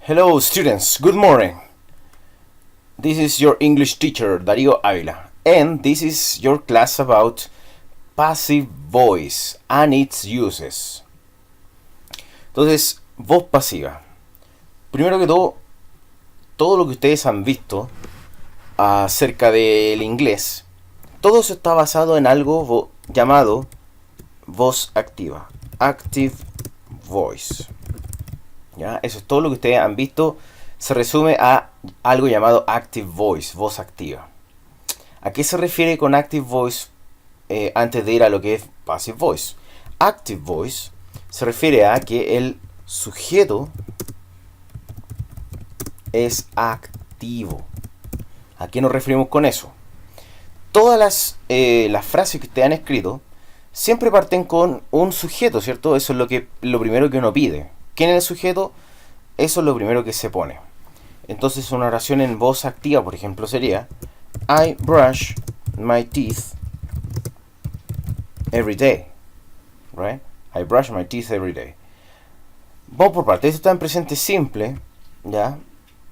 Hello students, good morning. This is your English teacher Darío Ávila, and this is your class about passive voice and its uses. Entonces, voz pasiva. Primero que todo lo que ustedes han visto acerca del inglés, todo eso está basado en algo llamado voz activa, active voice. ¿Ya? Eso es todo lo que ustedes han visto. Se resume a algo llamado active voice, voz activa. ¿A qué se refiere con active voice antes de ir a lo que es passive voice? Active voice se refiere a que el sujeto es activo. ¿A qué nos referimos con eso? Todas las frases que ustedes han escrito siempre parten con un sujeto, ¿cierto? Eso es lo primero que uno pide. ¿Quién es el sujeto? Eso es lo primero que se pone. Entonces una oración en voz activa, por ejemplo, sería I brush my teeth every day. Right? I brush my teeth every day. Vamos por partes. Esto está en presente simple, ¿ya?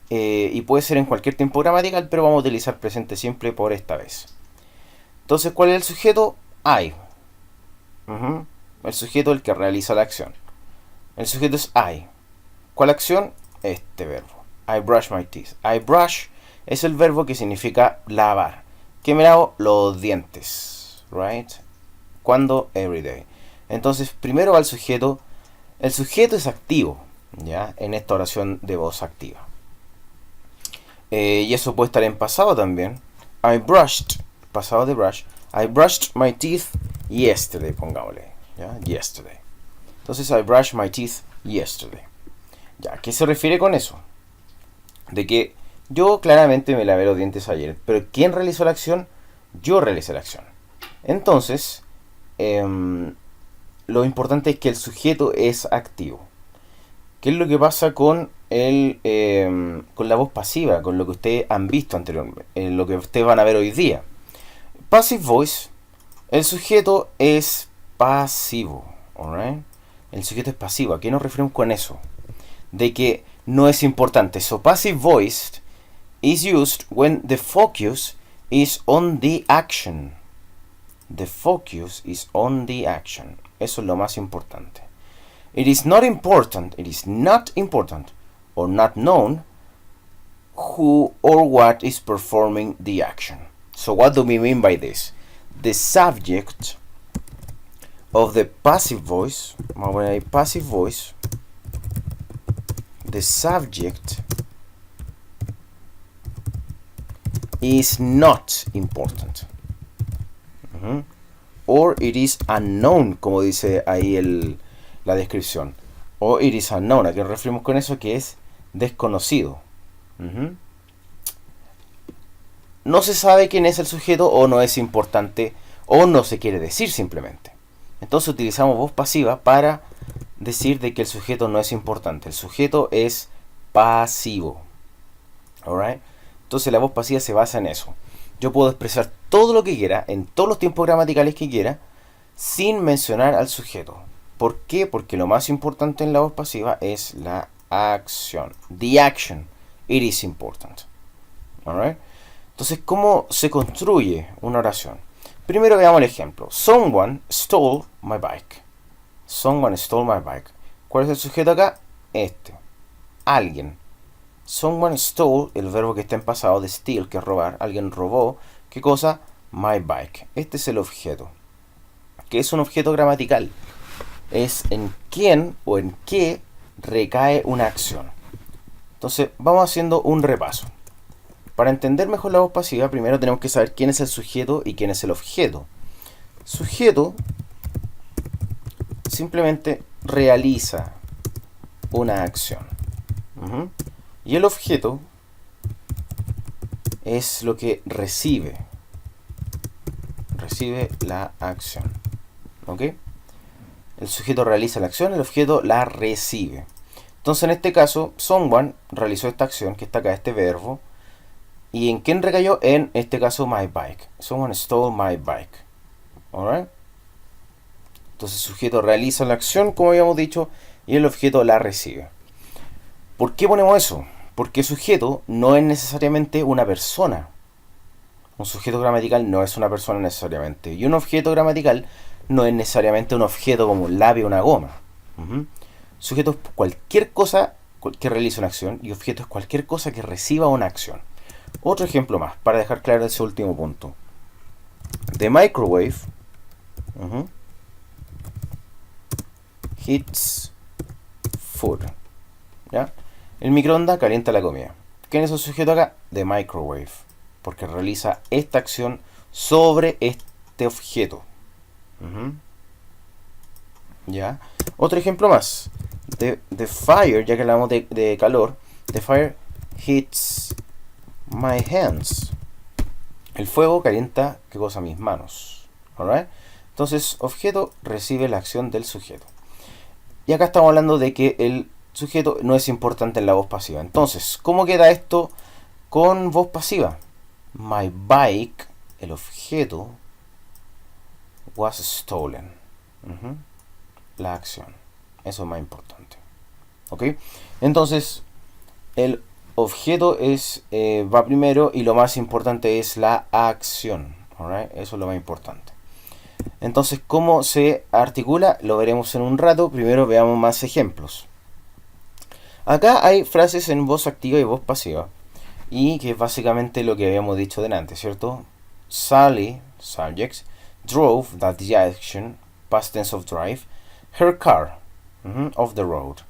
Y puede ser en cualquier tiempo gramatical, pero vamos a utilizar presente simple por esta vez. Entonces, ¿cuál es el sujeto? I. El sujeto es el que realiza la acción. El sujeto es I. ¿Cuál acción? Este verbo. I brush my teeth. I brush es el verbo que significa lavar. ¿Qué me lavo? Los dientes. Right? ¿Cuándo? Every day. Entonces, primero va el sujeto. El sujeto es activo, ¿ya? En esta oración de voz activa. Y eso puede estar en pasado también. I brushed. Pasado de brush. I brushed my teeth yesterday. Pongámosle. ¿Ya? Yesterday. Entonces, I brushed my teeth yesterday. ¿Ya? ¿Qué se refiere con eso? De que yo claramente me lavé los dientes ayer, pero ¿quién realizó la acción? Yo realicé la acción. Entonces, lo importante es que el sujeto es activo. ¿Qué es lo que pasa con con la voz pasiva? Con lo que ustedes han visto anteriormente, lo que ustedes van a ver hoy día. Passive voice, el sujeto es pasivo. ¿Alright? El sujeto es pasivo. ¿A qué nos referimos con eso? De que no es importante. So passive voice is used when the focus is on the action. The focus is on the action. Eso es lo más importante. It is not important, or not known who or what is performing the action. So what do we mean by this? The subject of the passive voice, when I passive voice, the subject is not important. Or it is unknown, como dice ahí la descripción. O it is unknown. ¿A qué nos referimos con eso? Que es desconocido. No se sabe quién es el sujeto, o no es importante, o no se quiere decir simplemente. Entonces utilizamos voz pasiva para decir de que el sujeto no es importante. El sujeto es pasivo. Alright? Entonces la voz pasiva se basa en eso. Yo puedo expresar todo lo que quiera, en todos los tiempos gramaticales que quiera, sin mencionar al sujeto. ¿Por qué? Porque lo más importante en la voz pasiva es la acción. The action. It is important. Alright? Entonces, ¿cómo se construye una oración? Primero veamos el ejemplo. Someone stole my bike. Someone stole my bike. ¿Cuál es el sujeto acá? Alguien. Someone stole, el verbo que está en pasado de steal, que es robar. Alguien robó. ¿Qué cosa? My bike. Este es el objeto. Que es un objeto gramatical. Es en quién o en qué recae una acción. Entonces, vamos haciendo un repaso. Para entender mejor la voz pasiva, primero tenemos que saber quién es el sujeto y quién es el objeto. Sujeto simplemente realiza una acción. Y el objeto es lo que recibe la acción. ¿Ok? El sujeto realiza la acción, el objeto la recibe. Entonces en este caso, someone realizó esta acción que está acá, este verbo. ¿Y en quién recayó? En este caso, my bike. Someone stole my bike. Alright? Entonces el sujeto realiza la acción, como habíamos dicho, y el objeto la recibe. ¿Por qué ponemos eso? Porque sujeto no es necesariamente una persona. Un sujeto gramatical no es una persona necesariamente. Y un objeto gramatical no es necesariamente un objeto como un lápiz o una goma. Sujeto es cualquier cosa que realice una acción y objeto es cualquier cosa que reciba una acción. Otro ejemplo más, para dejar claro ese último punto. The microwave heats food. ¿Ya? El microondas calienta la comida. ¿Quién es el sujeto acá? The microwave. Porque realiza esta acción sobre este objeto. ¿Ya? Otro ejemplo más. The fire, ya que hablamos de calor. The fire heats my hands. El fuego calienta, ¿qué cosa? Mis manos. ¿Alright? Entonces, objeto recibe la acción del sujeto. Y acá estamos hablando de que el sujeto no es importante en la voz pasiva. Entonces, ¿cómo queda esto con voz pasiva? My bike, el objeto, was stolen. La acción. Eso es más importante. ¿Ok? Entonces, el objeto va primero y lo más importante es la acción. ¿Alright? Eso es lo más importante. Entonces, ¿cómo se articula? Lo veremos en un rato. Primero veamos más ejemplos. Acá hay frases en voz activa y voz pasiva. Y que es básicamente lo que habíamos dicho delante, ¿cierto? Sally, subjects, drove, that the action, past tense of drive, her car, off the road.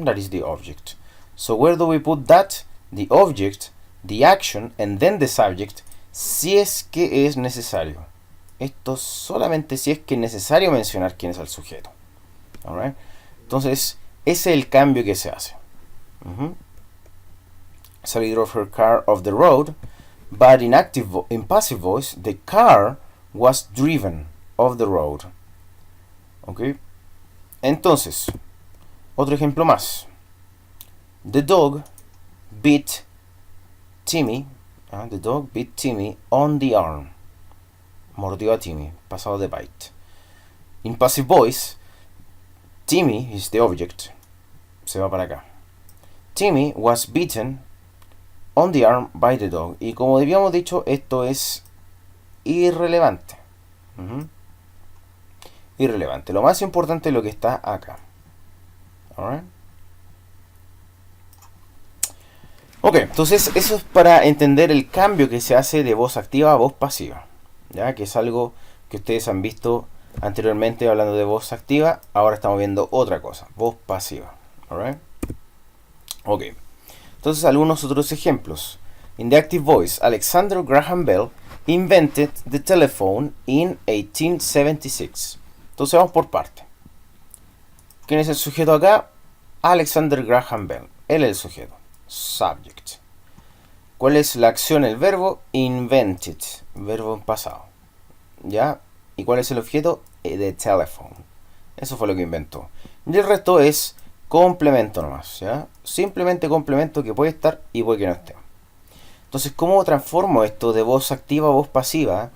That is the object. So where do we put that? The object, the action, and then the subject, si es que es necesario. Esto solamente si es que es necesario mencionar quién es el sujeto. Alright? Entonces, ese es el cambio que se hace. Sally drove her car off the road, but in passive voice, the car was driven off the road. ¿Ok? Entonces, otro ejemplo más. The dog bit Timmy. The dog bit Timmy on the arm. Mordió a Timmy, pasado de bite. In passive voice, Timmy is the object. Se va para acá. Timmy was bitten on the arm by the dog. Y como habíamos dicho, esto es irrelevante. Irrelevante. Lo más importante es lo que está acá. Alright. Ok, entonces eso es para entender el cambio que se hace de voz activa a voz pasiva. ¿Ya? Que es algo que ustedes han visto anteriormente hablando de voz activa. Ahora estamos viendo otra cosa, voz pasiva. Alright. Ok. Entonces, algunos otros ejemplos. In the active voice, Alexander Graham Bell invented the telephone in 1876. Entonces, vamos por parte. ¿Quién es el sujeto acá? Alexander Graham Bell. Él es el sujeto. Subject. ¿Cuál es la acción, el verbo? Invented. Verbo en pasado. ¿Ya? ¿Y cuál es el objeto? The telephone. Eso fue lo que inventó. Y el resto es complemento nomás, ¿ya? Simplemente complemento que puede estar y puede que no esté. Entonces, ¿cómo transformo esto de voz activa a voz pasiva?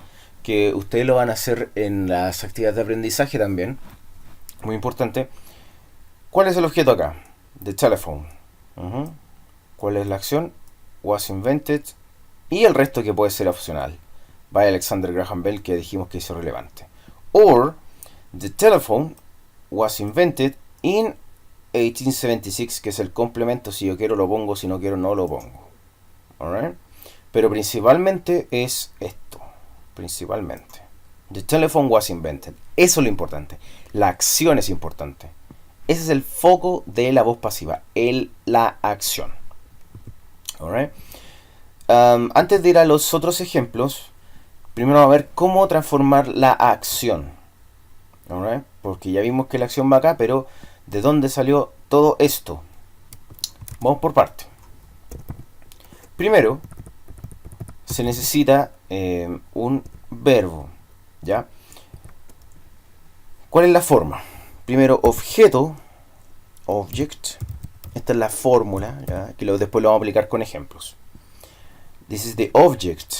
Que ustedes lo van a hacer en las actividades de aprendizaje también. Muy importante. ¿Cuál es el objeto acá? The telephone. ¿Cuál es la acción? Was invented. Y el resto que puede ser opcional. By Alexander Graham Bell, que dijimos que es irrelevante. Or, the telephone was invented in 1876, que es el complemento. Si yo quiero lo pongo, si no quiero no lo pongo. Alright. Pero principalmente es esto. Principalmente. The telephone was invented. Eso es lo importante. La acción es importante. Ese es el foco de la voz pasiva. La acción. Alright. Antes de ir a los otros ejemplos, primero vamos a ver cómo transformar la acción. Alright. Porque ya vimos que la acción va acá, pero ¿de dónde salió todo esto? Vamos por parte. Primero, se necesita un verbo, ¿ya? ¿Cuál es la forma? Primero, objeto, object. Esta es la fórmula, ¿ya? Que después lo vamos a aplicar con ejemplos. This is the object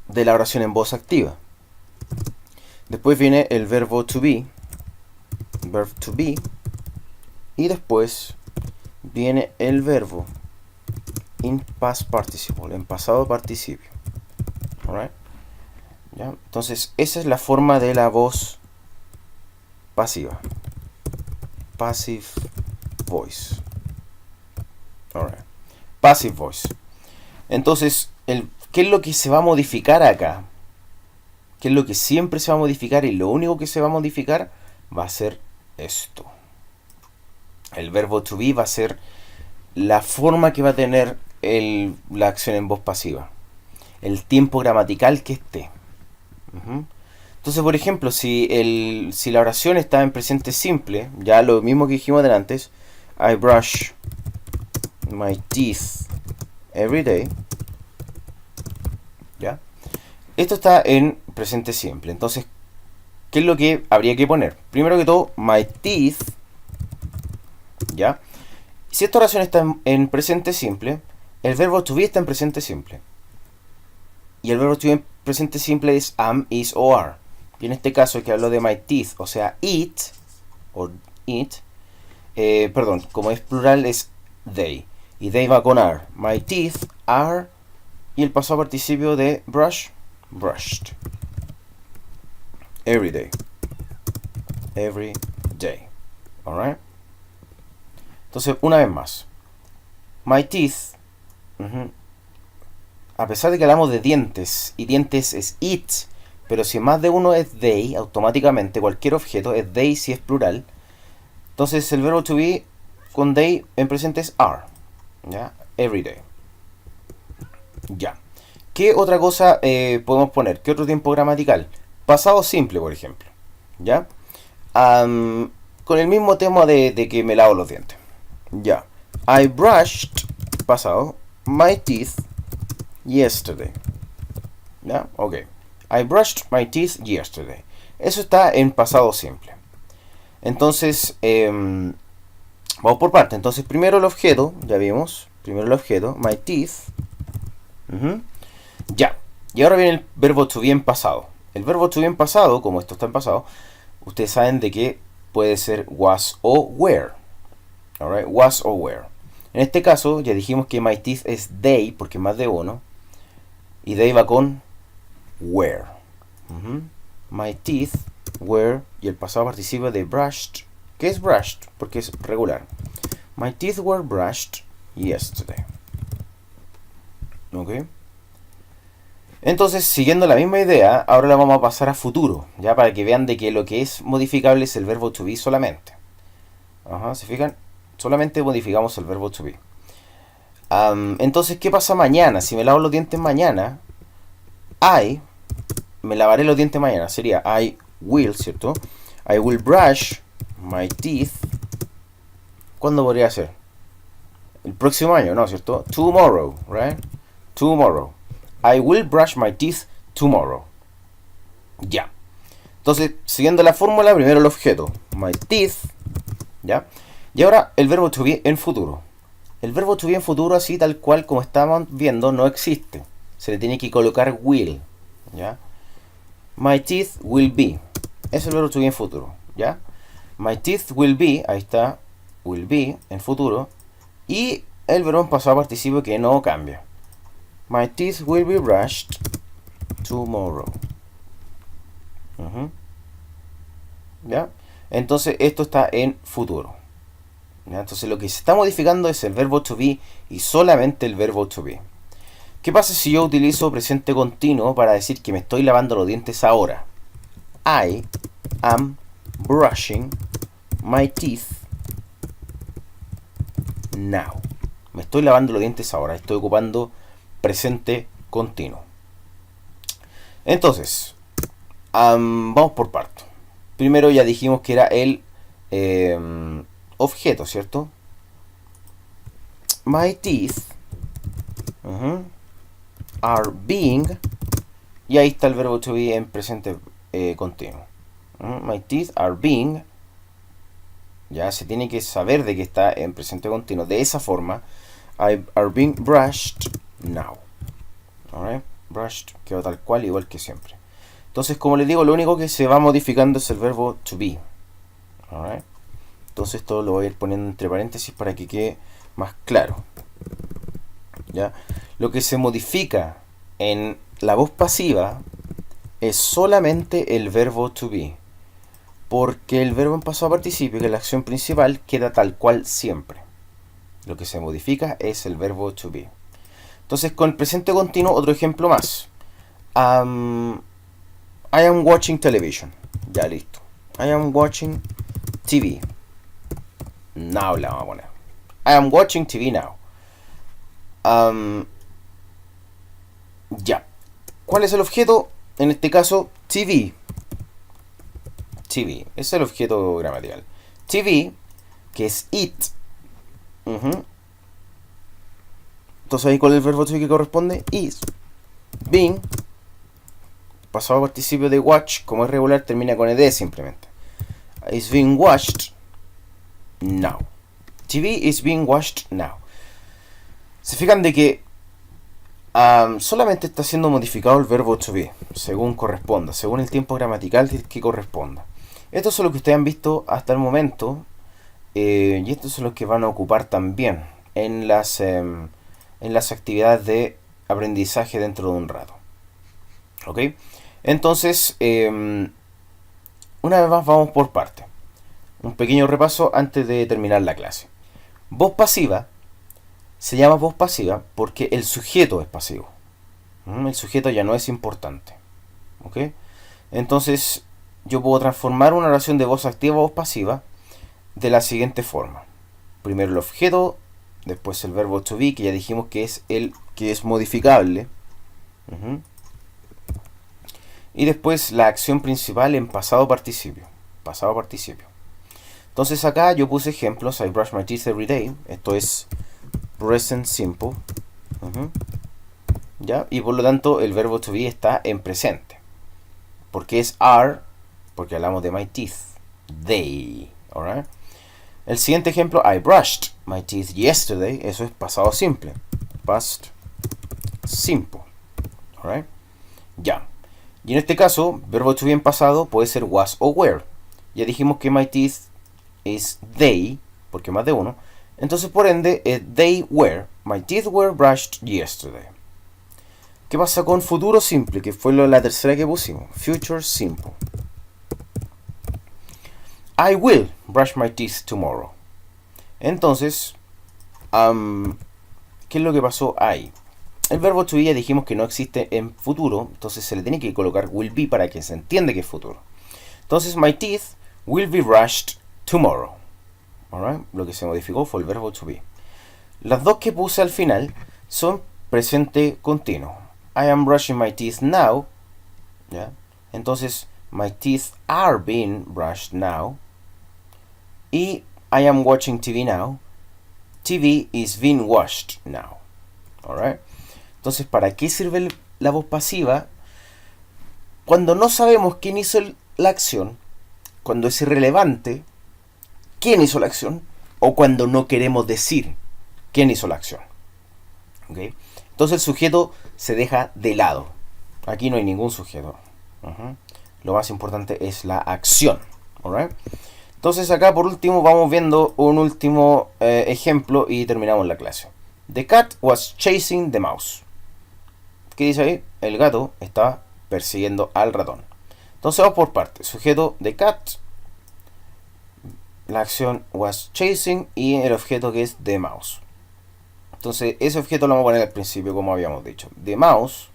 de la oración en voz activa. Después viene el verbo to be, verb to be, y después viene el verbo in past participle, en pasado participio. Alright. ¿Ya? Entonces, esa es la forma de la voz pasiva. Passive voice. Alright. Passive voice. Entonces, ¿qué es lo que se va a modificar acá? ¿Qué es lo que siempre se va a modificar? Y lo único que se va a modificar va a ser esto. El verbo to be va a ser la forma que va a tener la acción en voz pasiva. El tiempo gramatical que esté. Entonces, por ejemplo, si la oración está en presente simple, ya lo mismo que dijimos antes, I brush my teeth every day. ¿Ya? Esto está en presente simple. Entonces, ¿qué es lo que habría que poner? Primero que todo, my teeth. ¿Ya? Si esta oración está en presente simple, el verbo to be está en presente simple. Y el verbo to be en presente simple es am, is o are. Y en este caso que hablo de my teeth, o sea, eat, o eat, perdón, como es plural es they. Y they va con are. My teeth are, y el pasado participio de brush, brushed. Every day. Every day. Alright. Entonces, una vez más. My teeth. A pesar de que hablamos de dientes, y dientes es it, pero si más de uno es they, automáticamente cualquier objeto es they si es plural. Entonces el verbo to be con they en presente es are. ¿Ya? Every day. Ya. ¿Qué otra cosa podemos poner? ¿Qué otro tiempo gramatical? Pasado simple, por ejemplo. ¿Ya? Con el mismo tema de que me lavo los dientes. Ya. I brushed, pasado, my teeth yesterday. ¿Ya? Ok. I brushed my teeth yesterday. Eso está en pasado simple. Entonces, vamos por parte. Entonces, primero el objeto, ya vimos. Primero el objeto, my teeth. Ya. Y ahora viene el verbo to be en pasado. El verbo to be en pasado, como esto está en pasado, ustedes saben de que puede ser was o were. Alright, was o were. En este caso, ya dijimos que my teeth es they, porque es más de uno. Y they va con were. My teeth were, y el pasado participa de brushed. ¿Qué es brushed? Porque es regular. My teeth were brushed yesterday. ¿Ok? Entonces, siguiendo la misma idea, ahora la vamos a pasar a futuro, ya para que vean de que lo que es modificable es el verbo to be solamente. ¿Se fijan? Solamente modificamos el verbo to be. Entonces, ¿qué pasa mañana? Si me lavo los dientes mañana, me lavaré los dientes mañana. Sería I will, ¿cierto? I will brush my teeth. ¿Cuándo podría ser? El próximo año, ¿no? ¿Cierto? Tomorrow, right? Tomorrow. I will brush my teeth tomorrow. Ya. Entonces, siguiendo la fórmula, primero el objeto. My teeth. ¿Ya? Y ahora el verbo to be en futuro. El verbo to be en futuro, así tal cual como estábamos viendo, no existe. Se le tiene que colocar will. ¿Ya? My teeth will be. Es el verbo to be en futuro. ¿Ya? My teeth will be. Ahí está. Will be en futuro. Y el verbo en pasado participio que no cambia. My teeth will be brushed tomorrow. ¿Ya? Entonces esto está en futuro. ¿Ya? Entonces lo que se está modificando es el verbo to be y solamente el verbo to be. ¿Qué pasa si yo utilizo presente continuo para decir que me estoy lavando los dientes ahora? I am brushing my teeth now. Me estoy lavando los dientes ahora. Estoy ocupando presente continuo. Entonces, vamos por partes. Primero ya dijimos que era el objeto, ¿cierto? My teeth are being, y ahí está el verbo to be en presente continuo. My teeth are being, ya se tiene que saber de que está en presente continuo. De esa forma, are being brushed now. Alright, brushed quedó tal cual, igual que siempre. Entonces, como les digo, lo único que se va modificando es el verbo to be. Alright. Entonces esto lo voy a ir poniendo entre paréntesis para que quede más claro. ¿Ya? Lo que se modifica en la voz pasiva es solamente el verbo to be, porque el verbo en pasado participio, que es la acción principal, queda tal cual siempre. Lo que se modifica es el verbo to be. Entonces, con el presente continuo, otro ejemplo más. I am watching television. Ya, listo. I am watching TV. Now la vamos a poner. I am watching TV now. Ya. ¿Cuál es el objeto? En este caso, TV. TV. Es el objeto gramatical. TV, que es it. Entonces ahí, ¿cuál es el verbo to be que corresponde? Is. Being. Pasado participio de watch, como es regular, termina con ed simplemente. Is being watched now. TV is being watched now. Se fijan de que solamente está siendo modificado el verbo to be, según corresponda, según el tiempo gramatical que corresponda. Estos son los que ustedes han visto hasta el momento, y estos son los que van a ocupar también en las actividades de aprendizaje dentro de un rato. ¿Ok? Entonces, una vez más vamos por parte. Un pequeño repaso antes de terminar la clase. Voz pasiva se llama voz pasiva porque el sujeto es pasivo. El sujeto ya no es importante. ¿Ok? Entonces, yo puedo transformar una oración de voz activa a voz pasiva de la siguiente forma. Primero el objeto, después el verbo to be, que ya dijimos que es el que es modificable. Y después la acción principal en pasado participio. Pasado participio. Entonces acá yo puse ejemplos. I brush my teeth every day. Esto es present simple. ¿Ya? Y por lo tanto el verbo to be está en presente. Porque es are, porque hablamos de my teeth. They. Alright. El siguiente ejemplo, I brushed my teeth yesterday. Eso es pasado simple. Past simple. Alright. Ya. Y en este caso, verbo to be en pasado puede ser was o were. Ya dijimos que my teeth es they, porque más de uno. Entonces, por ende, they were. My teeth were brushed yesterday. ¿Qué pasa con futuro simple? Que fue la tercera que pusimos. Future simple. I will brush my teeth tomorrow. Entonces, ¿qué es lo que pasó ahí? El verbo to be ya dijimos que no existe en futuro, entonces se le tiene que colocar will be para que se entienda que es futuro. Entonces, my teeth will be brushed tomorrow. Alright, lo que se modificó fue el verbo to be. Las dos que puse al final son presente continuo. I am brushing my teeth now. ¿Ya? Entonces, my teeth are being brushed now. Y I am watching TV now. TV is being washed now. Alright. Entonces, ¿para qué sirve la voz pasiva? Cuando no sabemos quién hizo la acción, cuando es irrelevante quién hizo la acción, o cuando no queremos decir quién hizo la acción. ¿Okay? Entonces el sujeto se deja de lado. Aquí no hay ningún sujeto. Lo más importante es la acción. ¿Alright? Entonces acá por último vamos viendo un último ejemplo y terminamos la clase. The cat was chasing the mouse. ¿Qué dice ahí? El gato estaba persiguiendo al ratón. Entonces vamos por partes. Sujeto the cat. La acción was chasing y el objeto que es the mouse. Entonces ese objeto lo vamos a poner al principio como habíamos dicho. The mouse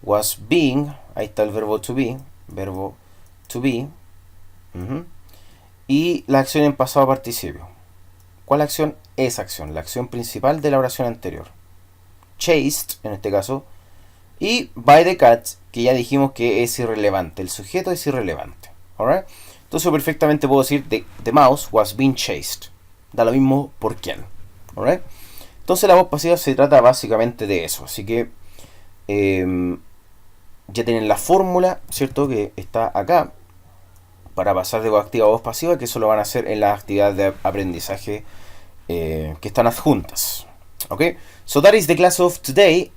was being. Ahí está el verbo to be. Verbo to be. Y la acción en pasado participio. ¿Cuál acción? Esa acción. La acción principal de la oración anterior. Chased, en este caso. Y by the cat, que ya dijimos que es irrelevante. El sujeto es irrelevante. ¿Alright? Entonces perfectamente puedo decir the mouse was being chased. Da lo mismo por quién. ¿Alright? Entonces la voz pasiva se trata básicamente de eso. Así que ya tienen la fórmula, ¿cierto? Que está acá. Para pasar de voz activa a voz pasiva. Que eso lo van a hacer en las actividades de aprendizaje que están adjuntas. Okay? So that is the class of today.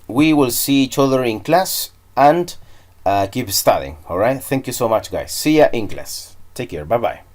We will see each other in class and keep studying. Alright? Thank you so much, guys. See ya in class. Take care. Bye bye.